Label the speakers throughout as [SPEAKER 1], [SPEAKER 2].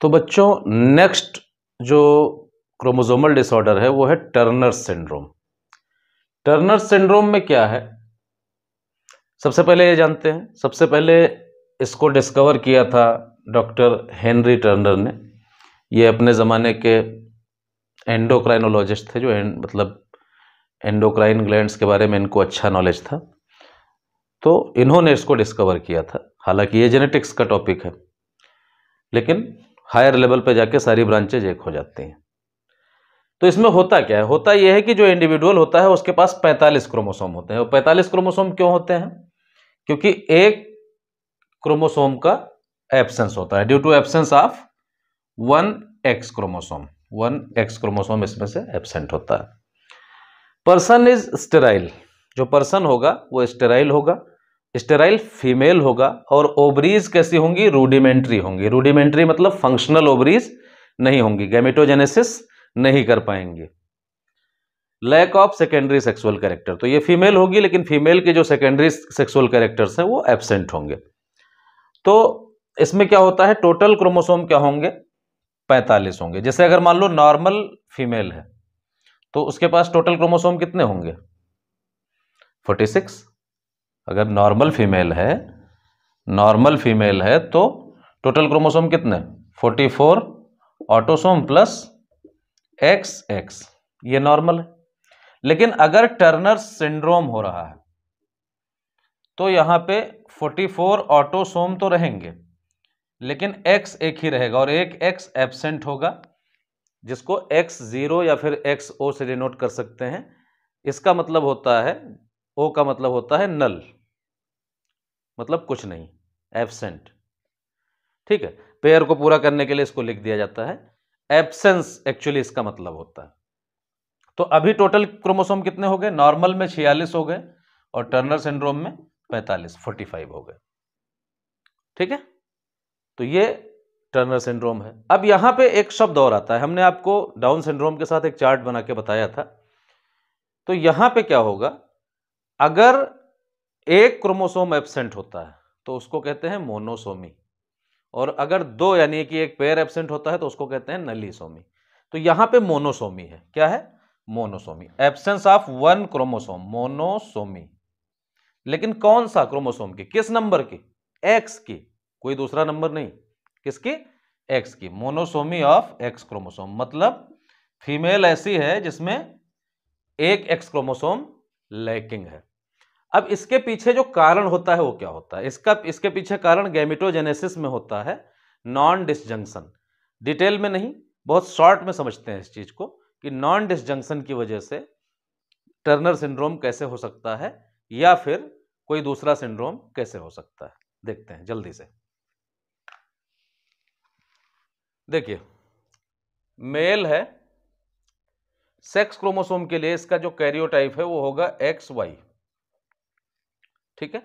[SPEAKER 1] तो बच्चों नेक्स्ट जो क्रोमोसोमल डिसऑर्डर है वो है टर्नर सिंड्रोम। टर्नर सिंड्रोम में क्या है, सबसे पहले ये जानते हैं। सबसे पहले इसको डिस्कवर किया था डॉक्टर हेनरी टर्नर ने। ये अपने ज़माने के एंडोक्राइनोलॉजिस्ट थे, जो मतलब एंडोक्राइन ग्लैंड्स के बारे में इनको अच्छा नॉलेज था, तो इन्होंने इसको डिस्कवर किया था। हालांकि ये जेनेटिक्स का टॉपिक है, लेकिन हायर लेवल पे जाके सारी ब्रांचेज एक हो जाती हैं। तो इसमें होता क्या है, होता यह है कि जो इंडिविजुअल होता है उसके पास 45 क्रोमोसोम होते हैं। और 45 क्रोमोसोम क्यों होते हैं? क्योंकि एक क्रोमोसोम का एब्सेंस होता है, due to absence of 1X chromosome. 1X chromosome इसमें से एब्सेंट होता है। पर्सन इज स्टेराइल, जो पर्सन होगा वो स्टेराइल होगा, स्टेराइल फीमेल होगा। और ओवरीज कैसी होंगी? रूडिमेंट्री होंगी। रूडिमेंट्री मतलब फंक्शनल ओवरीज नहीं होंगी, गैमेटोजेनेसिस नहीं कर पाएंगे। Lack of secondary sexual character, तो ये फीमेल होगी लेकिन फीमेल के जो सेकेंडरी सेक्सुअल कैरेक्टर्स हैं वो एब्सेंट होंगे। तो इसमें क्या होता है, टोटल क्रोमोसोम क्या होंगे? 45 होंगे। जैसे अगर मान लो नॉर्मल फीमेल है तो उसके पास टोटल क्रोमोसोम कितने होंगे? 46। अगर नॉर्मल फीमेल है तो टोटल क्रोमोसोम कितने? 44 ऑटोसोम प्लस XX, ये नॉर्मल है। लेकिन अगर टर्नर सिंड्रोम हो रहा है तो यहां पे 44 ऑटोसोम तो रहेंगे लेकिन X एक ही रहेगा और एक X एब्सेंट होगा, जिसको X0 या फिर XO से डिनोट कर सकते हैं। इसका मतलब होता है, O का मतलब होता है नल, मतलब कुछ नहीं, एब्सेंट। ठीक है, पेयर को पूरा करने के लिए इसको लिख दिया जाता है। एब्सेंस एक्चुअली इसका मतलब होता है। तो अभी टोटल क्रोमोसोम कितने हो गए? नॉर्मल में 46 हो गए और टर्नर सिंड्रोम में 45 हो गए। ठीक है, तो ये टर्नर सिंड्रोम है। अब यहां पे एक शब्द और आता है, हमने आपको डाउन सिंड्रोम के साथ एक चार्ट बना के बताया था। तो यहां पे क्या होगा, अगर एक क्रोमोसोम एब्सेंट होता है तो उसको कहते हैं मोनोसोमी, और अगर दो यानी कि एक पेयर एब्सेंट होता है तो उसको कहते हैं नलीसोमी। तो यहां पे मोनोसोमी है। क्या है? Monosomy, absence of 1 chromosome, monosomy. लेकिन कौन सा क्रोमोसोम की? किस नंबर की? X की, कोई दूसरा नंबर नहीं। किसकी? X की। मोनोसोमी ऑफ X क्रोमोसोम, मतलब फीमेल ऐसी है जिसमें एक X क्रोमोसोम लैकिंग है। अब इसके पीछे जो कारण होता है वो क्या होता है? इसके पीछे कारण गैमेटोजेनेसिस में होता है, नॉन डिसजंक्शन। डिटेल में नहीं, बहुत शॉर्ट में समझते हैं इस चीज को कि नॉन डिसजंक्शन की वजह से टर्नर सिंड्रोम कैसे हो सकता है या फिर कोई दूसरा सिंड्रोम कैसे हो सकता है। देखते हैं जल्दी से। देखिए, मेल है, सेक्स क्रोमोसोम के लिए इसका जो कैरियोटाइप है वो होगा XY। ठीक है,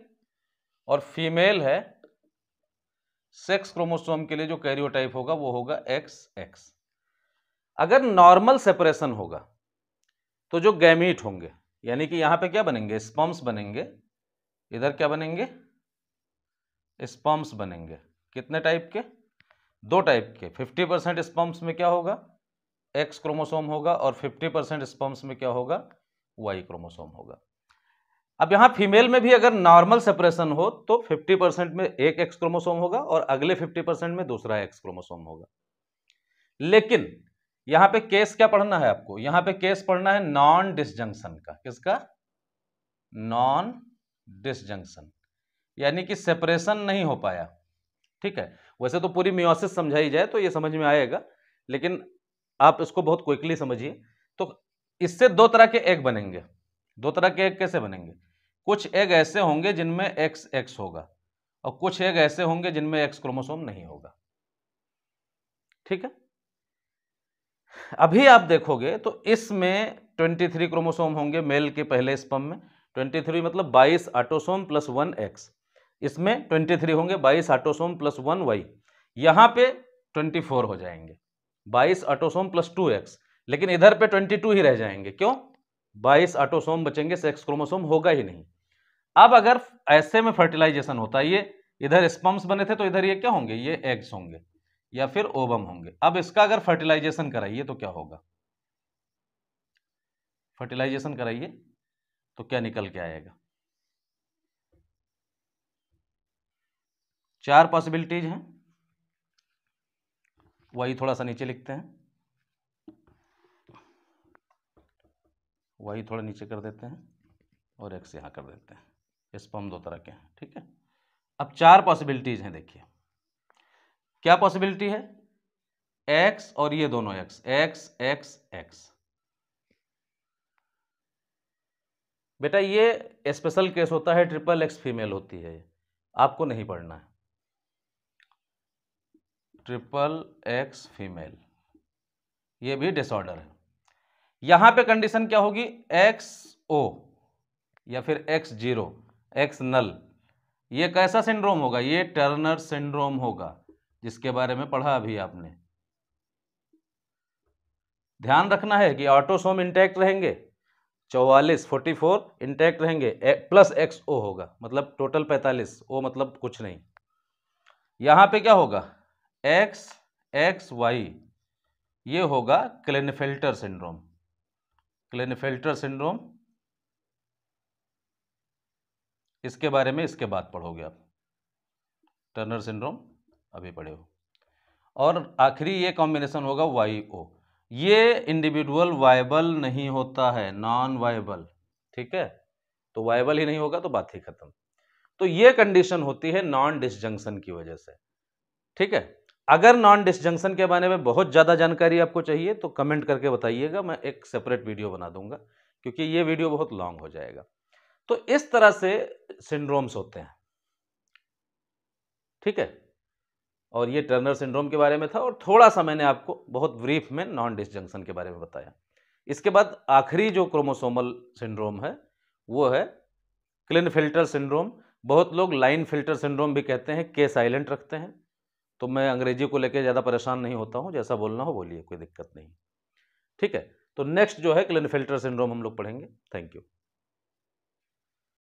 [SPEAKER 1] और फीमेल है, सेक्स क्रोमोसोम के लिए जो कैरियोटाइप होगा वो होगा XX। अगर नॉर्मल सेपरेशन होगा तो जो गैमीट होंगे, यानी कि यहां पे क्या बनेंगे? स्पर्म्स बनेंगे। इधर क्या बनेंगे? स्पर्म्स बनेंगे। कितने टाइप के? 2 टाइप के। 50% स्पर्म्स में क्या होगा? X क्रोमोसोम होगा और 50% स्पर्म्स में क्या होगा? Y क्रोमोसोम होगा। अब यहां फीमेल में भी अगर नॉर्मल सेपरेशन हो तो 50% में एक X क्रोमोसोम होगा और अगले 50% में दूसरा X क्रोमोसोम होगा। लेकिन यहां पे केस क्या पढ़ना है आपको? यहां पे केस पढ़ना है नॉन डिसजंक्शन का। किसका? नॉन डिसजंक्शन, यानी कि सेपरेशन नहीं हो पाया। ठीक है, वैसे तो पूरी मियोसिस समझाई जाए तो ये समझ में आएगा, लेकिन आप इसको बहुत क्विकली समझिए। तो इससे 2 तरह के एग बनेंगे। 2 तरह के एग कैसे बनेंगे? कुछ एग ऐसे होंगे जिनमें XX होगा और कुछ एग ऐसे होंगे जिनमें X क्रोमोसोम नहीं होगा। ठीक है, अभी आप देखोगे तो इसमें 23 क्रोमोसोम होंगे मेल के पहले स्पर्म में। 23 मतलब 22 ऑटोसोम प्लस 1X। इसमें 23 होंगे, 22 ऑटोसोम प्लस 1Y। यहां पे 24 हो जाएंगे, 22 ऑटोसोम प्लस 2X। लेकिन इधर पे 22 ही रह जाएंगे। क्यों? 22 ऑटोसोम बचेंगे, सेक्स क्रोमोसोम होगा ही नहीं। अब अगर ऐसे में फर्टिलाइजेशन होता है, ये इधर स्पर्म्स बने थे तो इधर ये क्या होंगे? ये एग्स होंगे। या फिर ओवम होंगे। अब इसका अगर फर्टिलाइजेशन कराइए तो क्या होगा, फर्टिलाइजेशन कराइए तो क्या निकल के आएगा। 4 पॉसिबिलिटीज हैं, वही थोड़ा सा नीचे लिखते हैं, वही थोड़ा नीचे कर देते हैं और एक्स यहाँ कर देते हैं। स्पर्म 2 तरह के हैं, ठीक है। अब 4 पॉसिबिलिटीज हैं, देखिए क्या पॉसिबिलिटी है, एक्स और ये दोनों एक्स, एक्स एक्स एक्स। बेटा ये स्पेशल केस होता है, ट्रिपल एक्स फीमेल होती है, आपको नहीं पढ़ना है। ट्रिपल एक्स फीमेल ये भी डिसऑर्डर है। यहां पे कंडीशन क्या होगी, एक्स ओ या फिर एक्स जीरो, एक्स नल। ये कैसा सिंड्रोम होगा, ये टर्नर सिंड्रोम होगा, जिसके बारे में पढ़ा अभी आपने। ध्यान रखना है कि ऑटोसोम इंटैक्ट रहेंगे, 44 इंटैक्ट रहेंगे, प्लस एक्स ओ होगा, मतलब टोटल 45, ओ मतलब कुछ नहीं। यहां पे क्या होगा, एक्स एक्स वाई, ये होगा क्लेनफेल्टर सिंड्रोम। क्लेनफेल्टर सिंड्रोम, इसके बारे में इसके बाद पढ़ोगे आप। टर्नर सिंड्रोम अभी पढ़े हो। और आखिरी ये कॉम्बिनेशन होगा वाई ओ। ये इंडिविजुअल वायबल नहीं होता है, नॉन वायबल, ठीक है। तो वायबल ही नहीं होगा तो बात ही खत्म। तो ये कंडीशन होती है नॉन डिसजंक्शन की वजह से, ठीक है। अगर नॉन डिसजंक्शन के बारे में बहुत ज़्यादा जानकारी आपको चाहिए तो कमेंट करके बताइएगा, मैं एक सेपरेट वीडियो बना दूंगा, क्योंकि ये वीडियो बहुत लॉन्ग हो जाएगा। तो इस तरह से सिंड्रोम्स होते हैं, ठीक है। और ये टर्नर सिंड्रोम के बारे में था, और थोड़ा सा मैंने आपको बहुत ब्रीफ में नॉन डिसजंक्शन के बारे में बताया। इसके बाद आखिरी जो क्रोमोसोमल सिंड्रोम है वो है क्लिनफिल्टर सिंड्रोम। बहुत लोग लाइन फिल्टर सिंड्रोम भी कहते हैं, के साइलेंट रखते हैं। तो मैं अंग्रेजी को लेकर ज़्यादा परेशान नहीं होता हूँ, जैसा बोलना हो बोलिए, कोई दिक्कत नहीं, ठीक है। तो नेक्स्ट जो है क्लिनफिल्टर सिंड्रोम हम लोग पढ़ेंगे। Thank you.